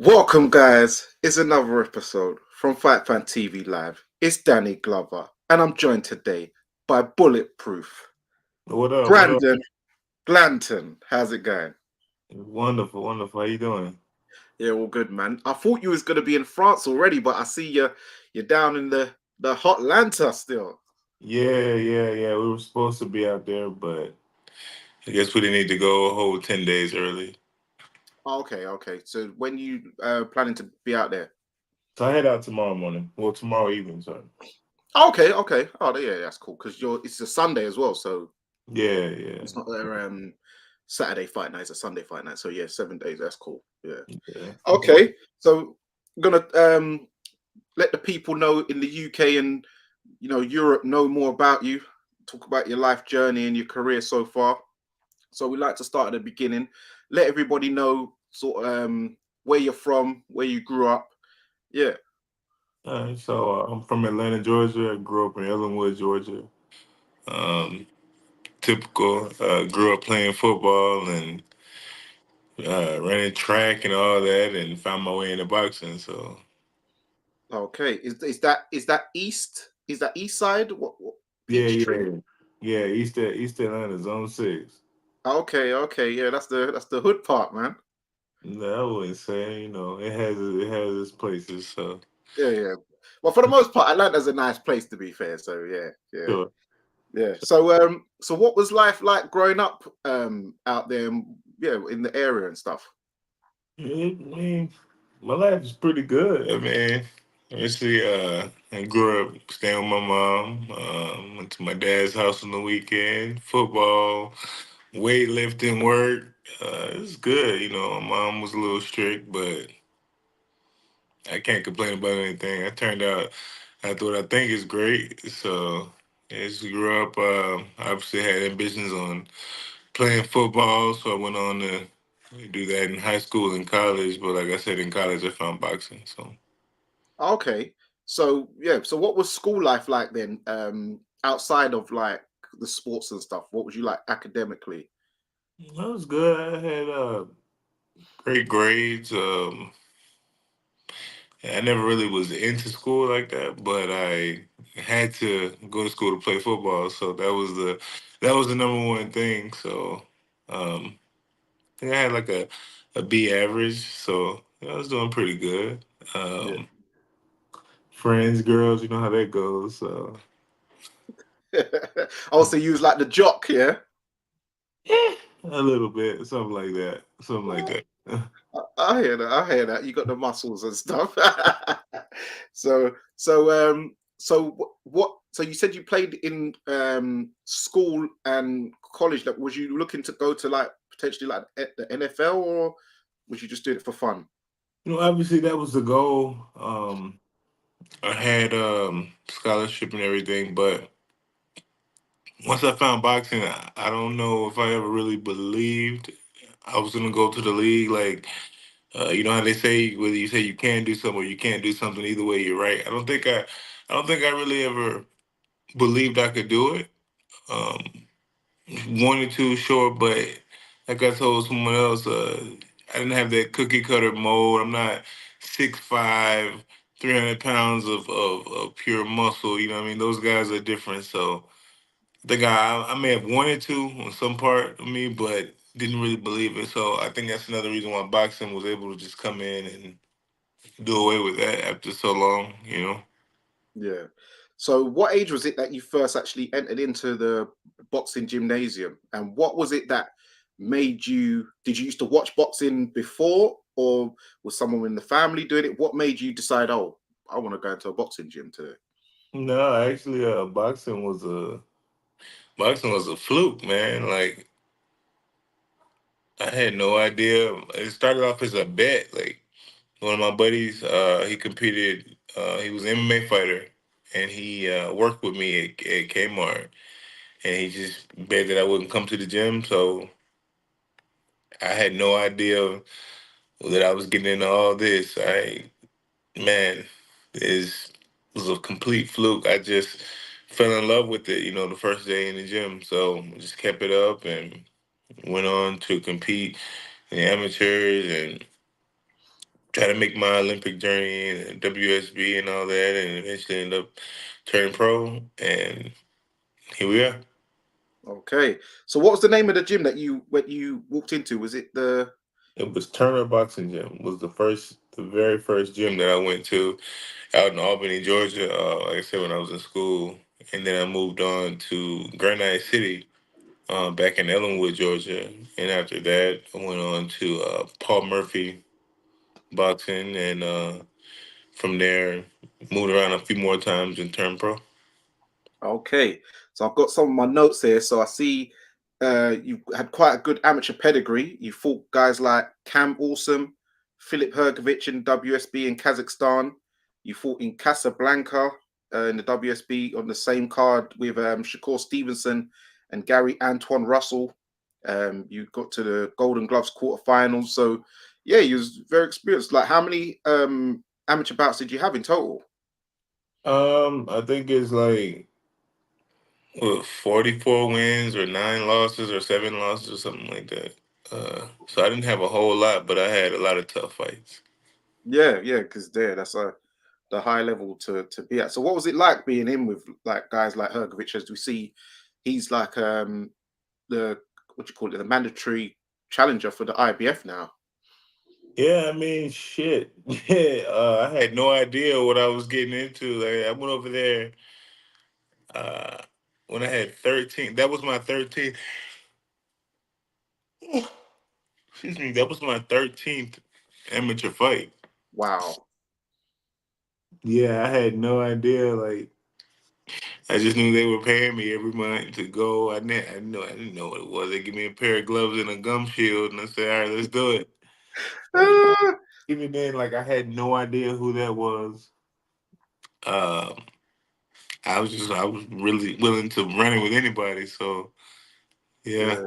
Welcome, guys. It's another episode from Fight Fan TV Live. It's Danny Glover, and I'm joined today by Bulletproof, What up? What up? Brandon Glanton. How's it going? Wonderful, wonderful. How you doing? Yeah, all good, man. I thought you was gonna be in France already, but I see you're down in the hot Atlanta still. Yeah. We were supposed to be out there, but I guess we didn't need to go a whole 10 days early. Okay. So when you planning to be out there? So I head out tomorrow morning. Well, tomorrow evening, sorry. Okay. Oh, yeah, that's cool because it's a Sunday as well, so Yeah. it's not their Saturday fight night; it's a Sunday fight night. So yeah, 7 days. That's cool. Yeah. Yeah. Okay, so I'm gonna let the people know in the UK and Europe know more about you. Talk about your life journey and your career so far. So we like to start at the beginning. Let everybody know sort of where you're from, where you grew up. Yeah. All right. So I'm from Atlanta, Georgia. I grew up in Ellenwood, Georgia. Um, Typical. Grew up playing football and running track and all that, and found my way into boxing. So Okay. Is that east? Is that east side? What yeah, Peachtree? yeah, yeah. East Atlanta, Zone 6. Okay. Yeah, that's the hood part, man. No, I wouldn't say. It has its places. So Yeah. Well, for the most part, Atlanta's a nice place to be fair. So yeah. sure. Yeah. So what was life like growing up out there, in the area and stuff? I mean, my life is pretty good. I mean, obviously, I grew up staying with my mom. Went to my dad's house on the weekend. Football, weightlifting, work. It was good. My mom was a little strict, but I can't complain about anything. I turned out after what I think is great. So as we grew up, obviously had ambitions on playing football, so I went on to do that in high school and college. But like I said, in college, I found boxing. So Okay. So yeah. So what was school life like then? Outside of like the sports and stuff, what was you like academically? that was good. I had great grades. I never really was into school like that, but I had to go to school to play football. So that was the number one thing. So um, I think I had like a B average. So I was doing pretty good. Yeah. Friends, girls, you know how that goes. So Also, you was like the jock, yeah. yeah, a little bit, something like that, something like Oh, that. I hear that. I hear that. You got the muscles and stuff. So So you said you played in school and college. That was you looking to go to like potentially like the NFL, or was you just doing it for fun? Obviously that was the goal. I had scholarship and everything, but once I found boxing, I don't know if I ever really believed I was gonna go to the league. Like, you know how they say whether you say you can do something or you can't do something, either way you're right. I don't think I really ever believed I could do it. Um, Wanted to, sure, but like I told someone else, I didn't have that cookie cutter mold. I'm not 6'5", 300 pounds of pure muscle. You know what I mean? Those guys are different. So I think I may have wanted to on some part of me, but didn't really believe it. So I think that's another reason why boxing was able to just come in and do away with that after so long. Yeah. So what age was it that you first actually entered into the boxing gymnasium, and what was it that made you? Did you used to watch boxing before, or was someone in the family doing it? What made you decide? Oh, I want to go into a boxing gym today. No, actually, boxing was a fluke, man. Like I had no idea. It started off as a bet. Like one of my buddies, he competed. He was an MMA fighter, and he worked with me at Kmart. And he just bet that I wouldn't come to the gym. So I had no idea that I was getting into all this. Man, is was a complete fluke. I just fell in love with it. The first day in the gym. So I just kept it up and went on to compete in the amateurs and try to make my Olympic journey and WSB and all that, and eventually end up turning pro. And here we are. Okay. So what was the name of the gym that you walked into? Was it the It was Turner Boxing Gym. Was the very first gym that I went to out in Albany, Georgia. Like I said, when I was in school, and then I moved on to Granite City, back in Ellenwood, Georgia, and after that, I went on to Paul Murphy Boxing, and from there, moved around a few more times and turned pro. Okay, so I've got some of my notes here. So I see you had quite a good amateur pedigree. You fought guys like Cam Awesome, Philip Hergovich in WSB in Kazakhstan. You fought in Casablanca in the WSB on the same card with Shakur Stevenson and Gary Antoine Russell. You got to the Golden Gloves quarterfinals. So yeah, you was very experienced. Like, how many amateur bouts did you have in total? I think it's like 44 wins or 9 losses or 7 losses or something like that. So I didn't have a whole lot, but I had a lot of tough fights. Yeah, yeah, because that's the high level to be at. So what was it like being in with like guys like Hergovich? As we see, he's like the what do you call it, the mandatory challenger for the IBF now. Yeah, I mean, shit. Yeah, I had no idea what I was getting into. Like, I went over there uh, when I had 13. That was my 13th. Excuse me. That was my 13th amateur fight. Wow. Yeah, I had no idea. Like, I just knew they were paying me every month to go. I didn't know what it was. They give me a pair of gloves and a gum shield, and I said, "All right, let's do it." Like, Ah, even then, like I had no idea who that was. Um, I was really willing to run it with anybody. So yeah. yeah.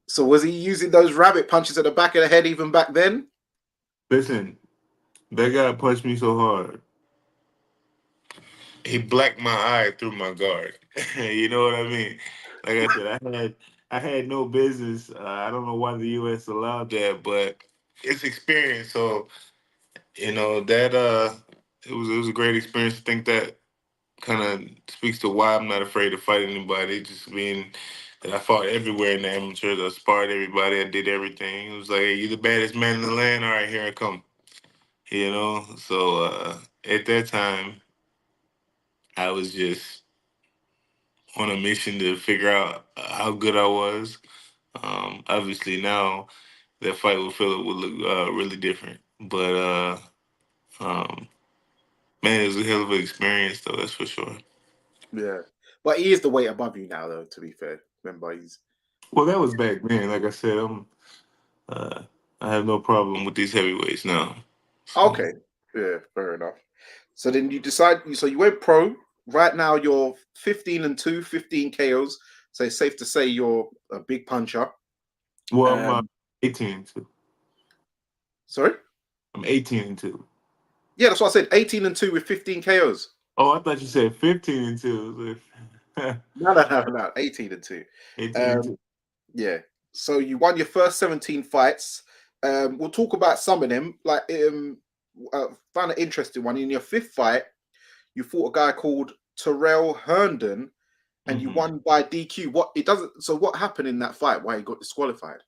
So was he using those rabbit punches at the back of the head even back then? Listen, that guy punched me so hard. He blacked my eye through my guard. You know what I mean? Like I said, I had no business. I don't know why the U.S. allowed that, but it's experience. So that it was a great experience. I think that kind of speaks to why I'm not afraid to fight anybody. Just being that I fought everywhere in the amateurs. I sparred everybody. I did everything. It was like, hey, you the baddest man in the land. All right, here I come. So at that time, I was just on a mission to figure out how good I was. Obviously now that fight with Philip would look really different, but um, man, it was a hell of an experience, though. That's for sure. Yeah. But he is the weight above you now, though, to be fair. Remember, he's Well, that was back then. Like I said, uh, I have no problem with these heavyweights now. So, okay. Yeah, fair enough. So then so you went pro. Right now you're 15-2, 15 KOs. So it's safe to say you're a big puncher. well, I'm Um, 18 and two. sorry? I'm 18 and two. Yeah, that's what I said. 18-2 with 15 KOs. Oh, I thought you said 15 and two. No, no, no, no. 18-2. 18 and Um, two. yeah. So you won your first 17 fights. We'll talk about some of them. Like, found an interesting one. In your fifth fight, you fought a guy called Terrell Herndon, and you Mm-hmm. won by DQ. What it doesn't. So what happened in that fight? Why he got disqualified?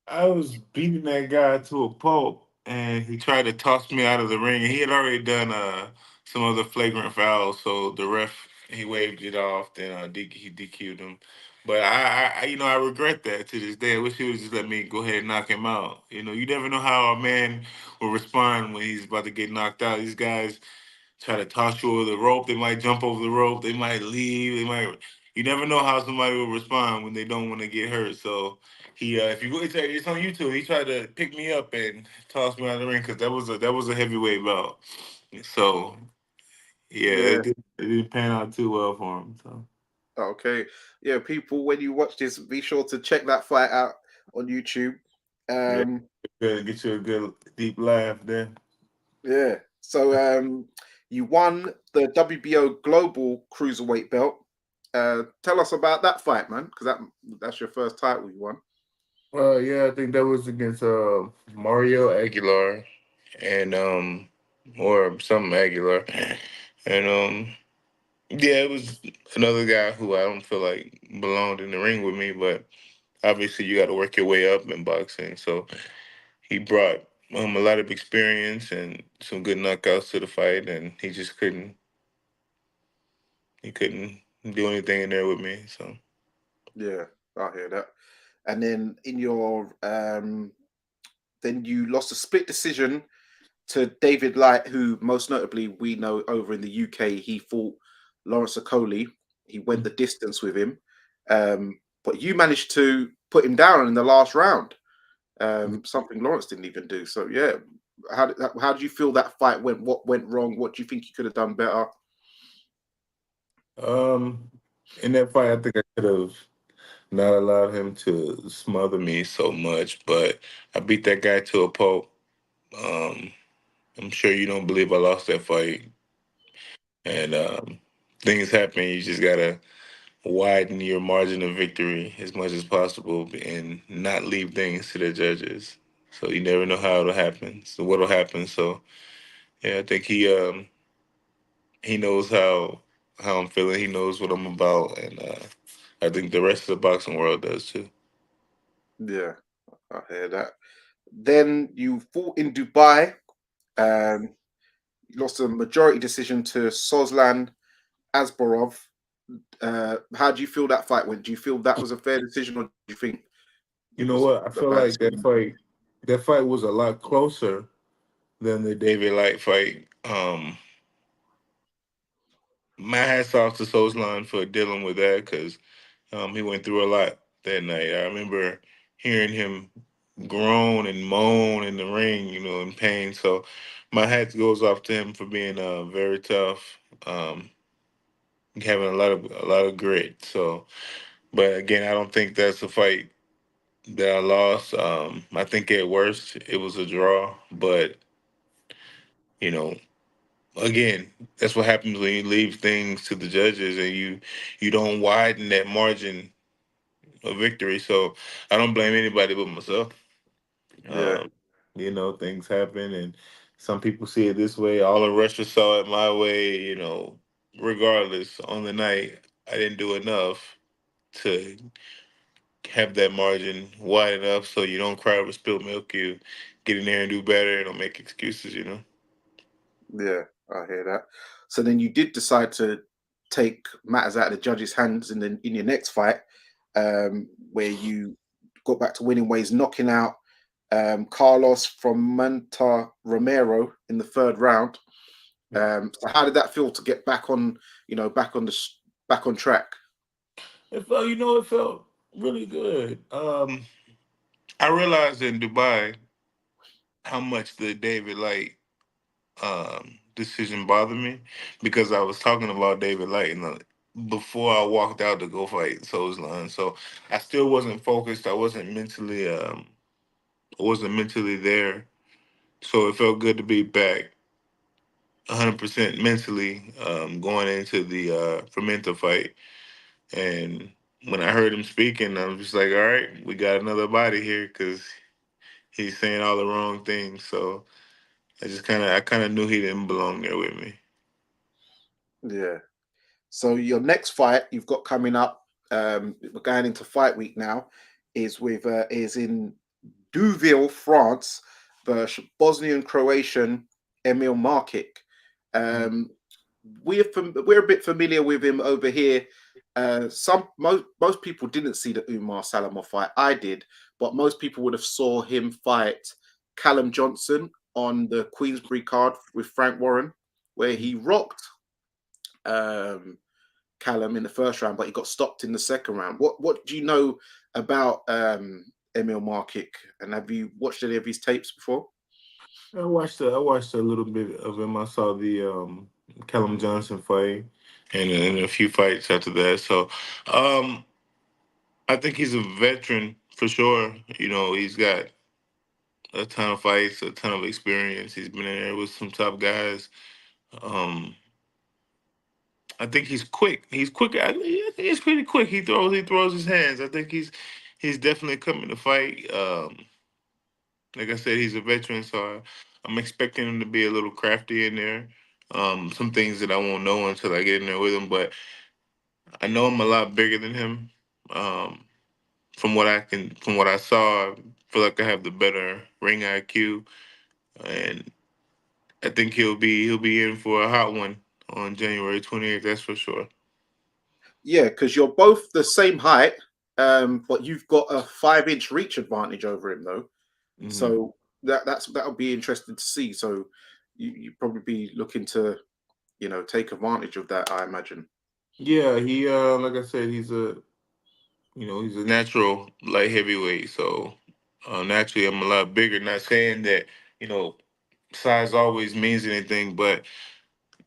I was beating that guy to a pulp, and he tried to toss me out of the ring. And he had already done some other flagrant fouls, so the ref he waved it off. Then he DQ'd him. But I regret that to this day. I wish he would just let me go ahead and knock him out. You never know how a man will respond when he's about to get knocked out. These guys try to toss you over the rope. They might jump over the rope. They might leave. They might. You never know how somebody will respond when they don't want to get hurt. So if you go, it's on YouTube. He tried to pick me up and toss me out of the ring because that was a heavyweight bout. So yeah, Yeah. it didn't pan out too well for him. So Okay. Yeah. People, when you watch this, be sure to check that fight out on YouTube. yeah, Um, good. Get you a good deep laugh there. yeah. So you won the WBO Global Cruiserweight belt. Tell us about that fight, man, because that's your first title you won. Yeah, I think that was against Mario Aguilar. and or something Aguilar, and yeah, it was another guy who I don't feel like belonged in the ring with me, but obviously you got to work your way up in boxing. So he brought a lot of experience and some good knockouts to the fight, and he just couldn't do anything in there with me. So Yeah, I hear that. And then in your then you lost a split decision to David Light, who most notably we know over in the UK, he fought Lawrence Okoli. He went the distance with him, but you managed to put him down in the last round. Something Lawrence didn't even do. So yeah, how did you feel that fight went? What went wrong? What do you think you could have done better? um, in that fight, I think I could have not allowed him to smother me so much, but I beat that guy to a pulp. Um, I'm sure you don't believe I lost that fight, and things happen. You just gotta widen your margin of victory as much as possible and not leave things to the judges. So you never know how it'll happen. So what'll happen. So yeah, I think he knows how I'm feeling. He knows what I'm about, and I think the rest of the boxing world does too. Yeah, I hear that. Then you fought in Dubai. Um, you lost a majority decision to Sozlan Asborov. How do you feel that fight went? Do you feel that was a fair decision, or do you think You it know was what? I a feel bad like decision? that fight was a lot closer than the David Light fight. My hats off to Soulsline for dealing with that because he went through a lot that night. I remember hearing him groan and moan in the ring, in pain. So my hat goes off to him for being very tough, having a lot of grit. So, but again, I don't think that's a fight that I lost. I think at worst it was a draw, but you know, again, that's what happens when you leave things to the judges and you don't widen that margin of victory. So I don't blame anybody but myself. Yeah, Um, things happen, and some people see it this way. All the Russia saw it my way. Regardless, on the night, I didn't do enough to have that margin wide enough so you don't cry over spilled milk. You get in there and do better. Don't make excuses. yeah, I hear that. So then you did decide to take matters out of the judges' hands in your next fight, where you got back to winning ways, knocking out Carlos from Manta Romero in the third round. So how did that feel to get back on, back on track? It felt really good. I realized in Dubai how much the David Light decision bothered me because I was talking about David Light before I walked out to go fight Soulsline. So I still wasn't focused. I wasn't mentally there. So it felt good to be back 100% mentally going into the Fermenta fight. And when I heard him speaking, I was just like, all right, we got another body here because he's saying all the wrong things. So I kind of knew he didn't belong there with me. Yeah. So your next fight you've got coming up, we're going into fight week now, is in Deauville, France, versus Bosnian Croatian Emil Markic. Um, we're a bit familiar with him over here. Most people didn't see the Umar Salamov fight. I did, but most people would have saw him fight Callum Johnson on the Queensbury card with Frank Warren, where he rocked um, Callum in the first round, but he got stopped in the second round. What do you know about Emil Markic, and have you watched any of his tapes before? I watched a little bit of him. I saw the Callum Johnson fight and a few fights after that. So um, I think he's a veteran for sure. He's got a ton of fights, a ton of experience. He's been in there with some top guys. Um, I think he's quick. He's quick. I think he's pretty quick. He throws his hands. I think he's definitely coming to fight. Like I said, he's a veteran, so I'm expecting him to be a little crafty in there. Some things that I won't know until I get in there with him, but I know I'm a lot bigger than him. Um, from what I saw, I feel like I have the better ring IQ, and I think he'll be in for a hot one on January 28th. That's for sure. Yeah, because you're both the same height, but you've got a 5 inch reach advantage over him though. Hmm. So that'll be interesting to see. So you probably be looking to take advantage of that, I imagine. Yeah, he like I said, he's a natural light heavyweight. So naturally, I'm a lot bigger. Not saying that you know size always means anything, but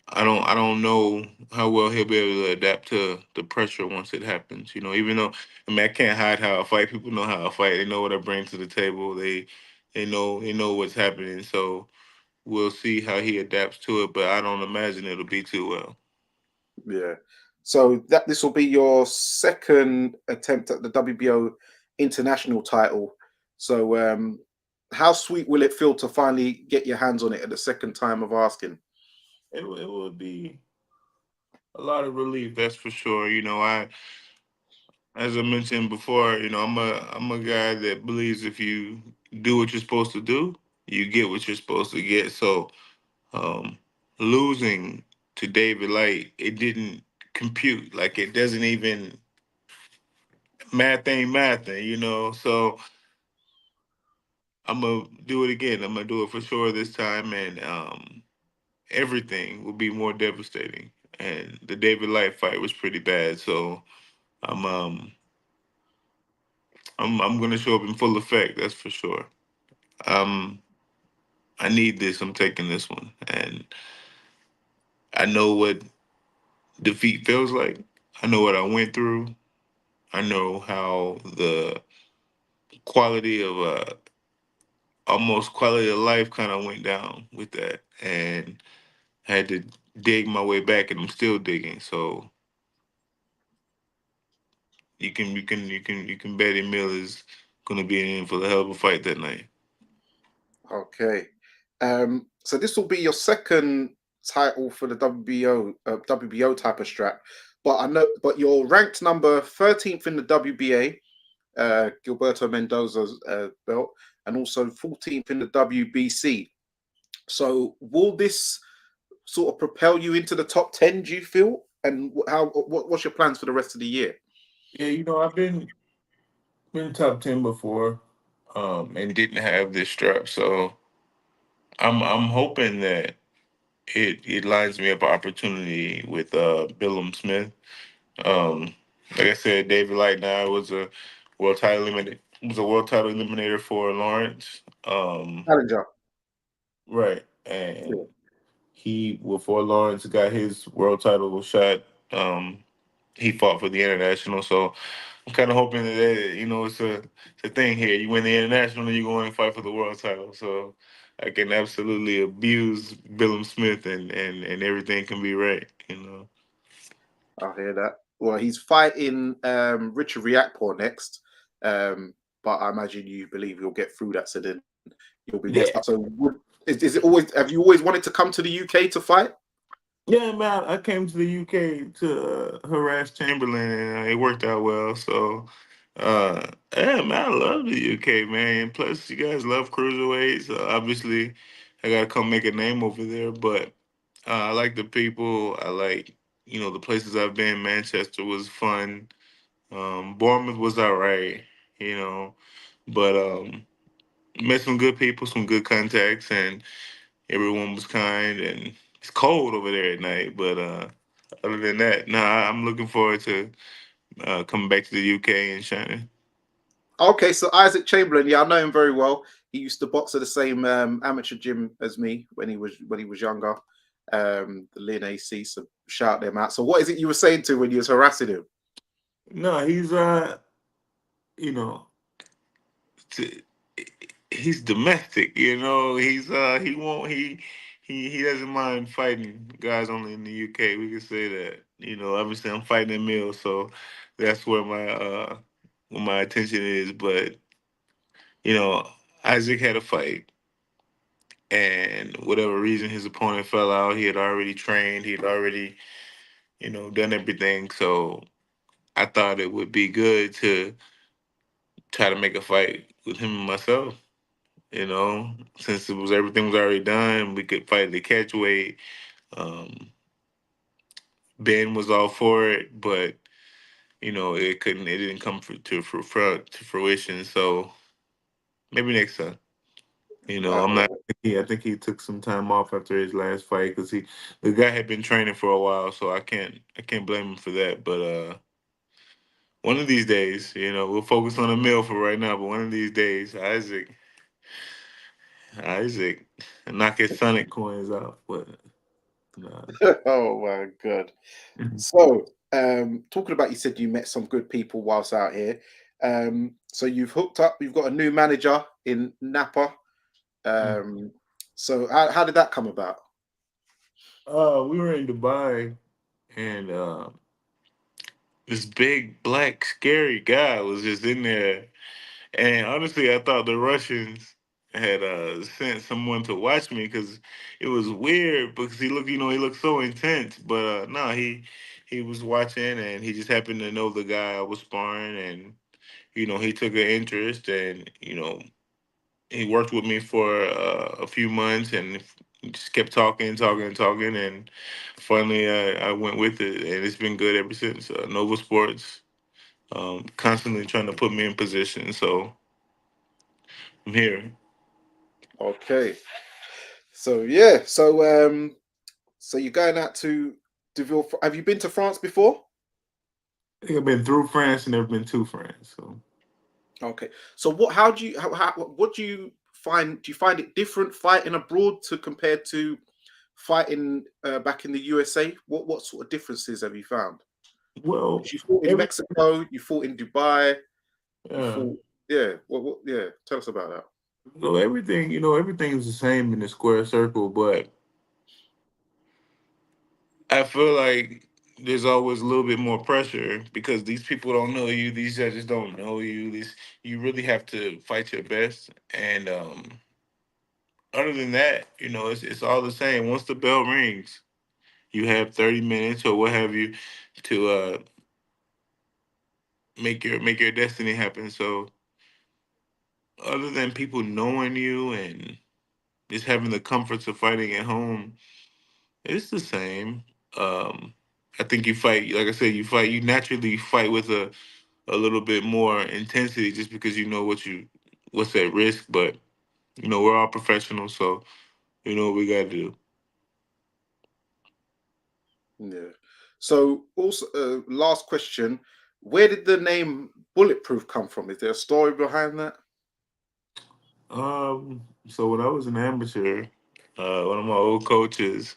I don't know how well he'll be able to adapt to the pressure once it happens. Even though I can't hide how I fight. People know how I fight. They know what I bring to the table. They know what's happening. So we'll see how he adapts to it, but I don't imagine it'll be too well. Yeah. So that this will be your second attempt at the WBO international title. So how sweet will it feel to finally get your hands on it at the second time of asking? It would be a lot of relief, that's for sure. As I mentioned before, I'm a guy that believes if you do what you're supposed to do, you get what you're supposed to get. So um, losing to David Light, it didn't compute. Like it doesn't even math ain't mathing. So I'm gonna do it again. I'm gonna do it for sure this time, and everything will be more devastating. And the David Light fight was pretty bad, so I'm um I'm gonna show up in full effect. That's for sure. Um, I need this. I'm taking this one, and I know what defeat feels like. I know what I went through. I know how the quality of almost quality of life kind of went down with that, and I had to dig my way back, and I'm still digging. So you can bet Emil is gonna be in for the hell of a fight that night. Okay. So this will be your second title for the WBO type of strap. But I know, but you're ranked number 13th in the WBA, Gilberto Mendoza's belt, and also 14th in the WBC. So will this sort of propel you into the top 10, do you feel? And what's your plans for the rest of the year? Yeah, I've been top 10 before, and didn't have this strap, so I'm hoping that it lines me up an opportunity with Billum Smith. Um, like I said, David Light now was a world title eliminator for Lawrence. Challenger. Right, and he before Lawrence got his world title shot. He fought for the international, so I'm kind of hoping that it's a thing here. You win the international, and you go in and fight for the world title. So I can absolutely abuse Billum Smith, and everything can be right. I hear that. Well, he's fighting Richard Riakporhe next, but I imagine you believe you'll get through that. So then you'll be next Yeah, up. So is it always? Have you always wanted to come to the UK to fight? yeah, man. I came to the UK to harass Chamberlain, and it worked out well. So, yeah, man, I love the UK, man. Plus, you guys love cruiserweights. Obviously, I gotta come make a name over there, but I like the people. I like, the places I've been. Manchester was fun. Bournemouth was all right, you know, but met some good people, some good contacts, and everyone was kind. And it's cold over there at night, but other than that, nah, I'm looking forward to coming back to the UK and shining. Okay, so Isaac Chamberlain, yeah, I know him very well. He used to box at the same amateur gym as me when he was younger. The Lynn AC. So shout them out. So what is it you were saying to when you was harassing him? No, you know, t- he's domestic. He won't he doesn't mind fighting guys only in the UK. We can say that. Obviously I'm fighting Emil, so that's where my attention is. But you know, Isaac had a fight, and whatever reason his opponent fell out, he had already trained, he had already, done everything. So I thought it would be good to try to make a fight with him and myself. Since everything was already done, we could fight the catch weight. Um, Ben was all for it, but it didn't come to fruition. So maybe next time. I'm not. I think he took some time off after his last fight because the guy had been training for a while, so I can't blame him for that. But one of these days, we'll focus on Emil for right now. But one of these days, Isaac, knock his Sonic coins out. But nah. Oh my god. So, talking about, you said you met some good people whilst out here. So you've hooked up. You've got a new manager in Napa. Um, so how did that come about? We were in Dubai, and this big black scary guy was just in there. And honestly, I thought the Russians had sent someone to watch me because it was weird because he looked so intense. But no, he was watching and he just happened to know the guy I was sparring, and he took an interest, and he worked with me for a few months, and just kept talking, talking, talking, and finally I went with it, and it's been good ever since. Nova Sports constantly trying to put me in position, so I'm here. Okay. So yeah. So you're going out to Deville. Have you been to France before? I think I've been through France and never been to France. So Okay. So what? How do you? What do you find? Do you find it different fighting abroad to compared to fighting back in the USA? What sort of differences have you found? well, Because you fought in every Mexico, you fought in Dubai, you uh, fought. Yeah. Yeah. Tell us about that. everything everything's the same in the square circle, but I feel like there's always a little bit more pressure because these people don't know you, these judges don't know you. These You really have to fight your best, and other than that, it's all the same. Once the bell rings, you have 30 minutes or what have you to make your destiny happen. So other than people knowing you and just having the comforts of fighting at home, it's the same. Um, I think you fight, like I said, you naturally fight with a little bit more intensity just because you know what's at risk. But we're all professionals, so you know what we got to do. Yeah. So also, last question: where did the name Bulletproof come from? Is there a story behind that? So when I was an amateur, one of my old coaches,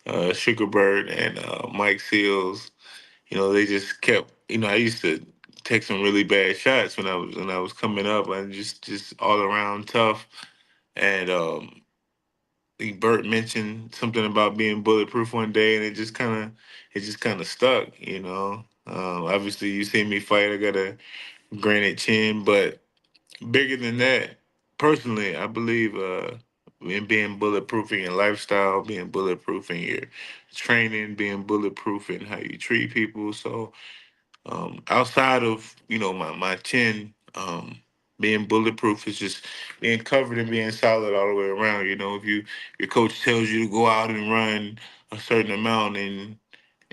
Sugarbird and Mike Seals, they just kept. I used to take some really bad shots when I was coming up, and just all around tough. And I think Bert mentioned something about being bulletproof one day, and it just kind of stuck. Obviously, you see me fight. I got a granite chin, but bigger than that, personally, I believe in being bulletproof in your lifestyle, being bulletproof in your training, being bulletproof in how you treat people. So outside of my chin, being bulletproof is just being covered and being solid all the way around. If your coach tells you to go out and run a certain amount, and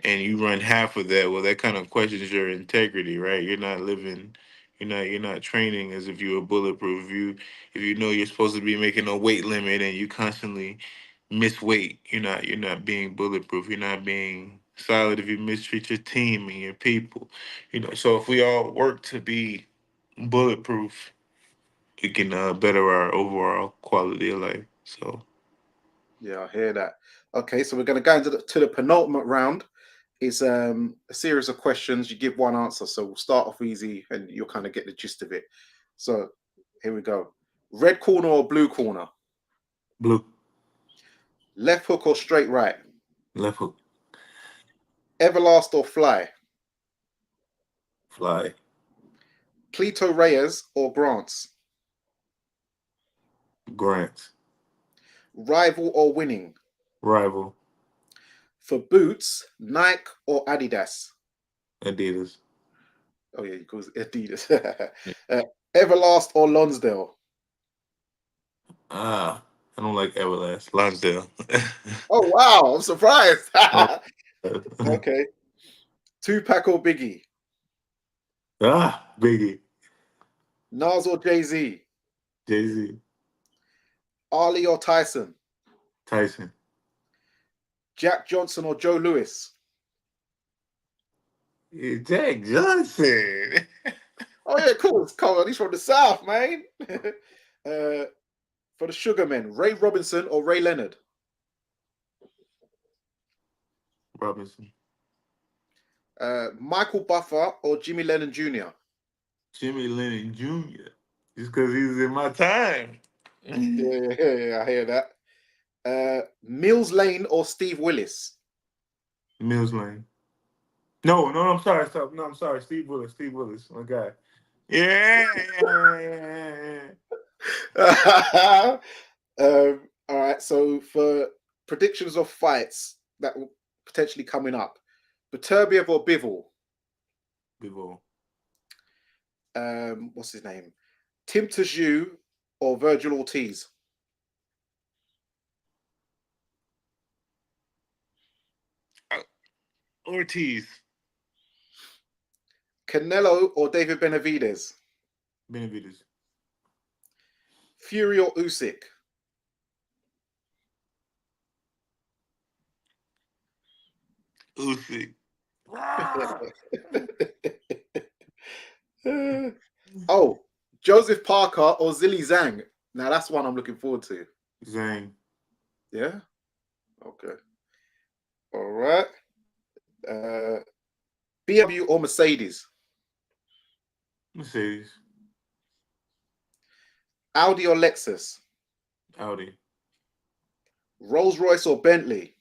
you run half of that, well, that kind of questions your integrity, right? You're not training as if you were bulletproof. If you know you're supposed to be making a weight limit and you constantly miss weight, you're not being bulletproof. You're not being solid if you mistreat your team and your people. So if we all work to be bulletproof, it can better our overall quality of life. So Yeah, I hear that. Okay, so we're going to go into the penultimate round. It's a series of questions. You give one answer. So we'll start off easy, and you'll kind of get the gist of it. So here we go. Red corner or blue corner? blue, Left hook or straight right? left hook, Everlast or fly? fly, Cleto Reyes or Grants? Grant. Rival or winning? Rival. For boots, Nike or Adidas? Adidas. Oh yeah, he calls it Adidas. Everlast or Lonsdale? I don't like Everlast. Lonsdale. Oh wow, I'm surprised. Oh. Okay. Tupac or Biggie? Biggie. Nas or Jay-Z? Jay-Z. Ali or Tyson? Tyson. Jack Johnson or Joe Louis? Jack Johnson. Oh yeah, cool. Come on, he's from the South, man. For the Sugarmen, Ray Robinson or Ray Leonard? Robinson. Michael Buffer or Jimmy Lennon Jr.? Jimmy Lennon Jr. Just because he was in my time. Yeah, I hear that. Mills Lane or Steve Willis? Mills Lane. No, I'm sorry. Stop. No, I'm sorry. Steve Willis. Steve Willis. My guy. Yeah. All right. So for predictions of fights that will potentially coming up, Beterbiev or Bivol? Bivol. What's his name? Tim Tszyu or Virgil Ortiz? Ortiz. Canelo or David Benavidez? Benavidez. Fury or Usyk? Usyk. Oh, Joseph Parker or Zilly Zhang? Now that's one I'm looking forward to. Zhang. Yeah. Okay. All right. BMW or Mercedes? Mercedes. Audi or Lexus? Audi. Rolls Royce or Bentley?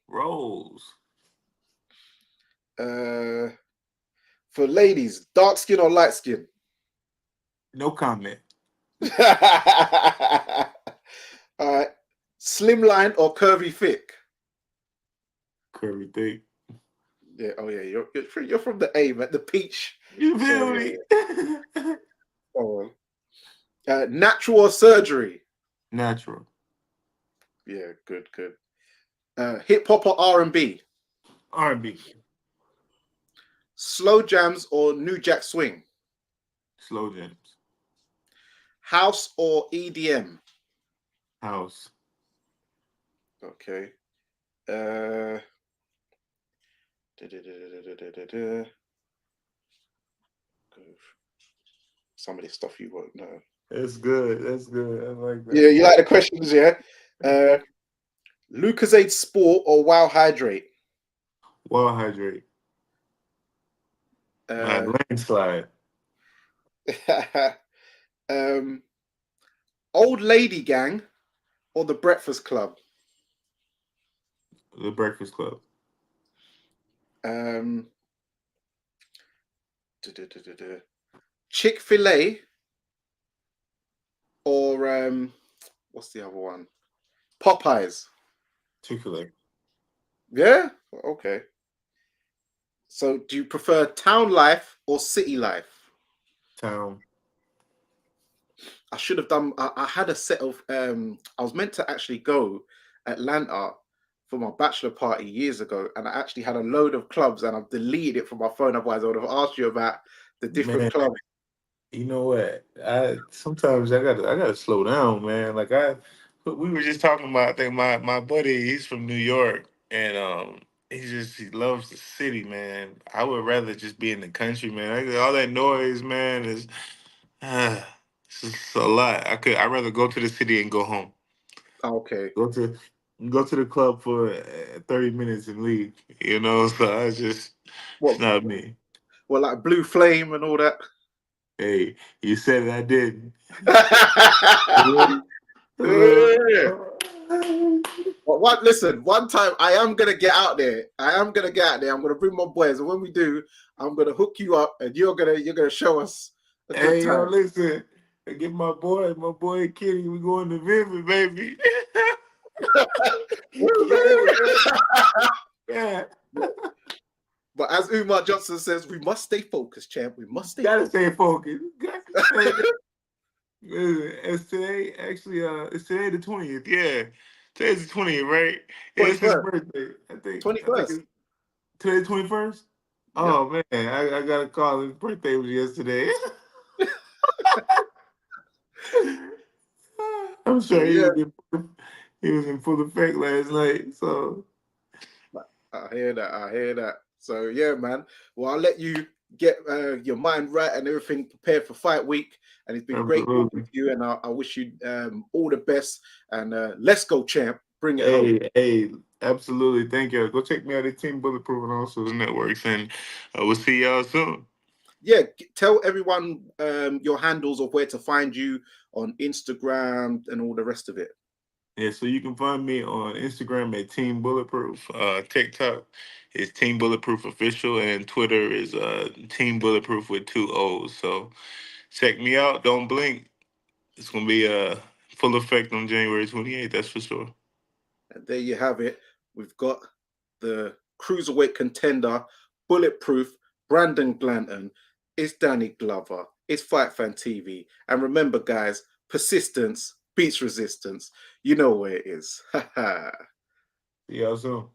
Rolls. For ladies, dark skin or light skin? No comment. All right. Slimline or curvy thick? Curvy thick. Yeah. Oh yeah. You're from the A, man. The peach. You feel So, me? Oh, natural or surgery? Natural. Yeah. Good. Hip hop or R&B? R&B. Slow jams or New Jack Swing? Slow jams. House or EDM? House. Okay. Some of this stuff you won't know. That's good. That's good. I like that. Yeah, you like the questions, yeah? Lucozade Sport or Wow Hydrate? Well hydrate. My landslide. Old Lady Gang or The Breakfast Club? The Breakfast Club. Chick-fil-A or what's the other one? Popeyes. Chick-fil-A. Yeah? Okay. So do you prefer town life or city life? Town. I should have done. I had a set of. I was meant to actually go Atlanta for my bachelor party years ago, and I actually had a load of clubs, and I've deleted it from my phone. Otherwise, I would have asked you about the different Man, clubs. you know what? Sometimes I gotta slow down, man. We were just talking about. I think my buddy, he's from New York, and he loves the city, man. I would rather just be in the country, man. All that noise, man, is it's just a lot. I'd rather go to the city and go home. Okay. Go to the club for 30 minutes and leave. You know, so it's What? not me. Well, like Blue Flame and all that. Hey, you said it, I didn't. But listen, one time I am gonna get out there. I'm gonna bring my boys, and when we do, I'm gonna hook you up, and you're gonna show us a good Hey, yo, time. listen. I get my boy Kenny. We going to Memphis, baby. Yeah. But as Umar Johnson says, we must stay focused, champ. We must stay Gotta focused. stay focused. It's today, actually, it's today the 20th. Yeah. Today's the 20th, right? Yeah, it's his 21st, birthday. I think 21st. it's today the 21st. Yep. Oh man, I got a call. His birthday was yesterday. I'm So sure yeah, he was in full effect last night. So I hear that. I hear that. So yeah, man. Well, I'll let you get your mind right and everything prepared for fight week. And it's been great talking absolutely. to you. And I wish you all the best. And let's go, champ. Bring it home. Hey, absolutely. Thank you. Go check me out at Team Bulletproof and also the networks, and we'll see y'all soon. Yeah, tell everyone your handles of where to find you on Instagram and all the rest of it. Yeah, so you can find me on Instagram at Team Bulletproof. TikTok is Team Bulletproof Official, and Twitter is Team Bulletproof with two O's. So check me out. Don't blink. It's gonna be full effect on January 28th. That's for sure. And there you have it. We've got the cruiserweight contender, bulletproof, Brandon Glanton. It's Danny Glover. It's Fight Fan TV. And remember, guys, persistence beats resistance. You know where it is. Ha ha. See y'all soon.